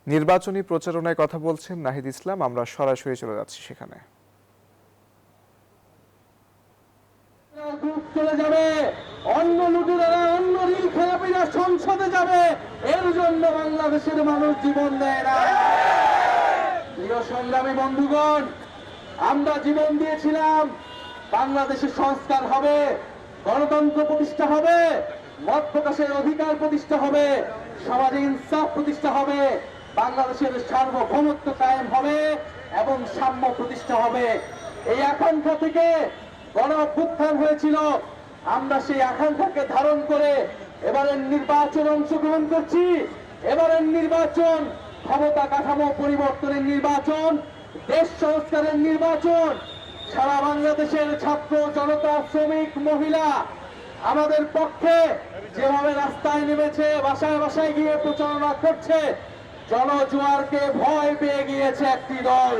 নির্বাচনী প্রচারণায় কথা বলছেন নাহিদ ইসলাম। আমরা সরাসরি চলে যাচ্ছি সেখানে। চলে যাবে অন্য লুটেরারা, অন্য ঋণ খেলাপিরা সংসদে যাবে, এর জন্য বাংলাদেশের মানুষ জীবন দেয় না। প্রিয় সংগ্রামী বন্ধুগণ, আমরা জীবন দিয়েছিলাম বাংলাদেশের সংস্কার হবে, গণতন্ত্র প্রতিষ্ঠা হবে, মত প্রকাশের অধিকার প্রতিষ্ঠা হবে, সমাজে ইনসাফ প্রতিষ্ঠা হবে, বাংলাদেশের সার্বভৌমত্ব কায়েম হবে এবং সাম্য প্রতিষ্ঠা হবে। এই আকাঙ্ক্ষা থেকে গণ অভ্যুত্থান হয়েছিল। আমরা সেই আকাঙ্ক্ষাকে ধারণ করে এবারের নির্বাচনে অংশগ্রহণ করছি। এবারের নির্বাচন ক্ষমতা কাঠামো পরিবর্তনের নির্বাচন, দেশ সংস্কারের নির্বাচন। সারা বাংলাদেশের ছাত্র জনতা, শ্রমিক, মহিলা আমাদের পক্ষে যেভাবে রাস্তায় নেমেছে, বাসায় বাসায় গিয়ে প্রচারণা করছে, জনজোয়ারকে ভয় পেয়ে গিয়েছে একটি দল।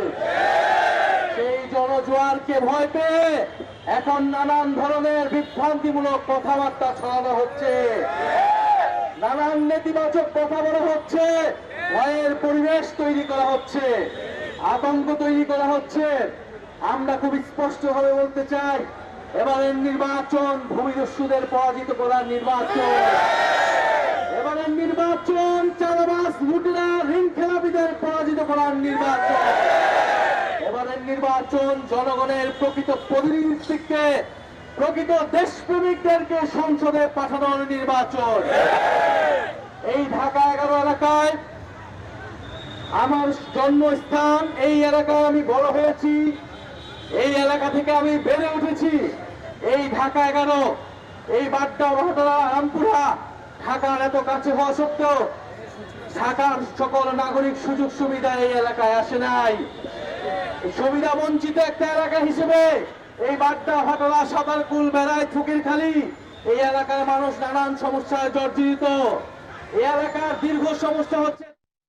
সেই জনজোয়ারকে ভয় পেয়ে এখন নানান ধরনের বিভ্রান্তিমূলক কথাবার্তা ছড়ানো হচ্ছে, নানান নেতিবাচক কথা বলা হচ্ছে, ভয়ের পরিবেশ তৈরি করা হচ্ছে, আতঙ্ক তৈরি করা হচ্ছে। আমরা খুব স্পষ্টভাবে বলতে চাই, এবারের নির্বাচন ভূমিদস্যুদের পরাজিত করার নির্বাচন। এবারের নির্বাচন চাঁদাবাজ, লুটেরা, ঋণ খেলাপিদের পরাজিত করার নির্বাচন। এবারের নির্বাচন জনগণের প্রকৃত প্রতিনিধিত্বকে, প্রকৃত দেশপ্রেমিকদেরকে সংসদে পাঠানোর নির্বাচন। এই ঢাকা 11 এলাকায় আমার জন্মস্থান, এই এলাকায় আমি বড় হয়েছি, এই এলাকা থেকে আমি বেড়ে উঠেছি। এই ঢাকা 11, এই বাড্ডা, মহতলা, রামপুরা ঢাকার এত কাছে হওয়া সত্ত্বেও ঢাকার সকল নাগরিক সুযোগ সুবিধা এই এলাকায় আসে নাই। সুবিধা বঞ্চিত একটা এলাকা হিসেবে এই বাড্ডা, হটলা, সাঁতারকুল, বেড়ায়, ফকিরখালী এই এলাকার মানুষ নানান সমস্যায় জর্জরিত। এই এলাকার দীর্ঘ সমস্যা হচ্ছে